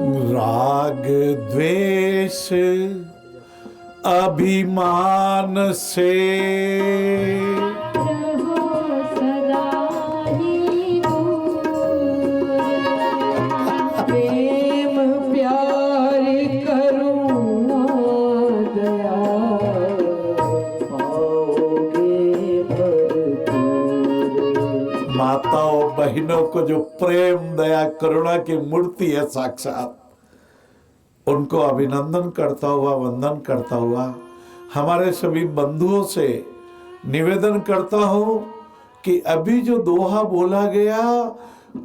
राग द्वेष अभिमान से रहो सदा ही दूर। प्रेम प्यार करुणा दया पाओगे भरपूर। माताओं बहनों को जो प्रेम दया करुणा की मूर्ति है साक्षात, उनको अभिनंदन करता हुआ, वंदन करता हुआ हमारे सभी बंधुओं से निवेदन करता हूं कि अभी जो दोहा बोला गया,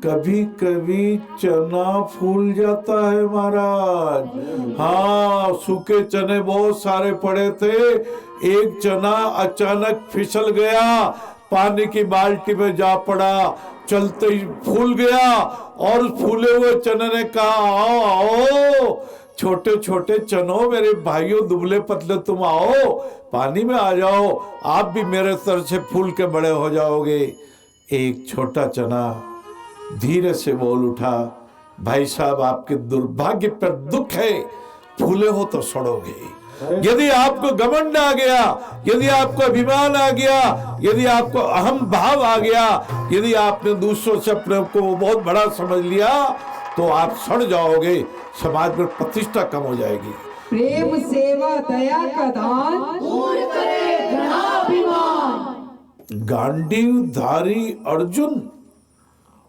कभी कभी चना फूल जाता है महाराज। हाँ, सूखे चने बहुत सारे पड़े थे, एक चना अचानक फिसल गया, पानी की बाल्टी में जा पड़ा, चलते ही फूल गया और फूले हुए चने ने कहा, आओ आओ छोटे छोटे चनों, मेरे भाइयों दुबले पतले, तुम आओ पानी में आ जाओ, आप भी मेरे सर से फूल के बड़े हो जाओगे। एक छोटा चना धीरे से बोल उठा, भाई साहब आपके दुर्भाग्य पर दुख है, फूले हो तो सड़ोगे। यदि आपको घमंड आ गया, यदि आपको अभिमान आ गया, यदि आपको अहम भाव आ गया, यदि आपने दूसरों से अपने को बहुत बड़ा समझ लिया, तो आप सड़ जाओगे, समाज में प्रतिष्ठा कम हो जाएगी। प्रेम सेवा दया का दान दूर करे घृणाभिमान। गांडीवधारी अर्जुन,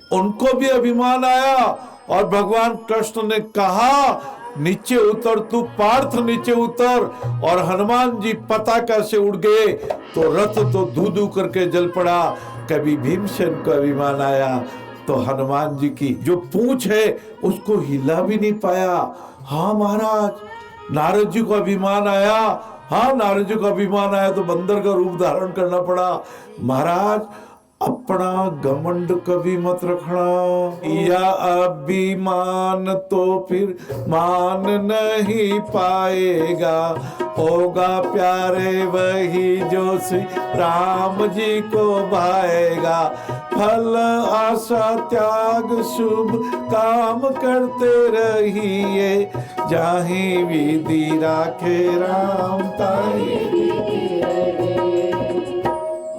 उनको भी अभिमान आया और भगवान कृष्ण ने कहा नीचे उतर, तू पार्थ नीचे उतर, और हनुमान जी पताका से उड़ गए तो रथ तो धू धू करके जल पड़ा। कभी भीमसेन को अभिमान आया तो हनुमान जी की जो पूंछ है उसको हिला भी नहीं पाया। हाँ महाराज, नारद जी को अभिमान आया, हाँ नारद जी को अभिमान आया तो बंदर का रूप धारण करना पड़ा। महाराज, अपना घमंड कभी मत रखना, या अभिमान तो फिर मान नहीं पाएगा, होगा प्यारे वही जो श्री राम जी को भाएगा। फल आशा त्याग शुभ काम करते रहिए, जाहि विधि राखे राम ताहि।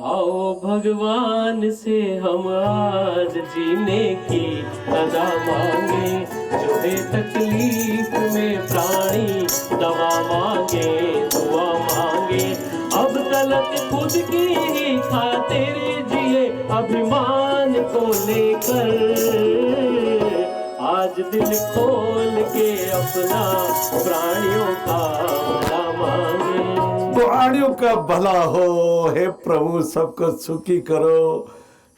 आओ भगवान से हम आज जीने की सजा मांगे, जो है तकलीफ में प्राणी दवा मांगे, दुआ मांगे। अब तलक खुद की ही खातिर जिए अभिमान को लेकर, आज दिल खोल के अपना प्राणियों का भला मांगे। प्राणियों का भला हो, हे प्रभु सबको सुखी करो,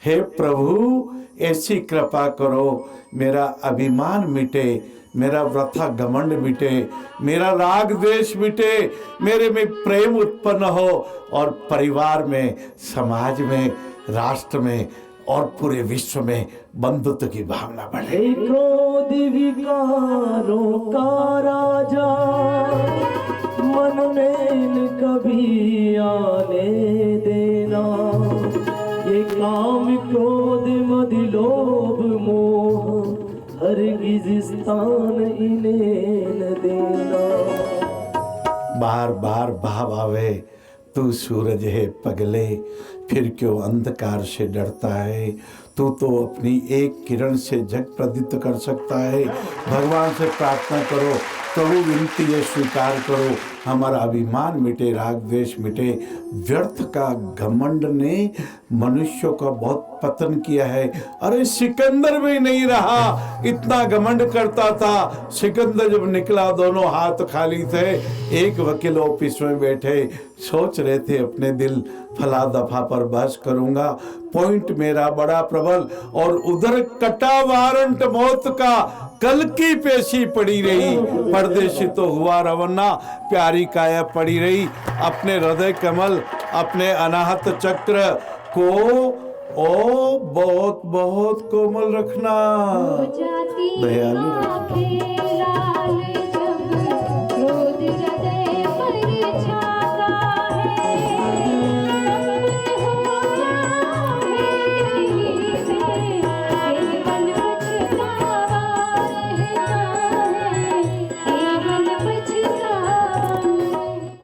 हे प्रभु ऐसी कृपा करो, मेरा अभिमान मिटे, मेरा वृथा घमंड मिटे, मेरा राग द्वेष मिटे, मेरे में प्रेम उत्पन्न हो, और परिवार में, समाज में, राष्ट्र में और पूरे विश्व में बंधुत्व की भावना बढ़े। क्रोध विकारों का राजा मन में कभी आने देना, ये काम क्रोध मद लोभ मोह हरगिज स्थान इन्हें न देना। बार बार भाव आवे, तू सूरज है पगले, फिर क्यों अंधकार से डरता है, तू तो अपनी एक किरण से जग प्रदीप्त कर सकता है। भगवान से प्रार्थना करो, प्रभु विनती है स्वीकार करो, हमारा अभिमान मिटे, राग द्वेष मिटे। व्यर्थ का घमंड ने मनुष्यों का बहुत पतन किया है। अरे सिकंदर भी नहीं रहा, इतना घमंड करता था। सिकंदर जब निकला दोनों हाथ खाली थे, एक वकील ऑफिस में बैठे सोच रहे थे अपने दिल, फला दफा पर बहस करूंगा, पॉइंट मेरा बड़ा प्रबल, और उधर कटा वारंट मौत का, कल की पेशी पड़ी रही, परदेशी तो हुआ रवन्ना, प्यारी काया पड़ी रही। अपने हृदय कमल, अपने अनाहत चक्र को ओ बहुत बहुत कोमल रखना, दयालु रखना।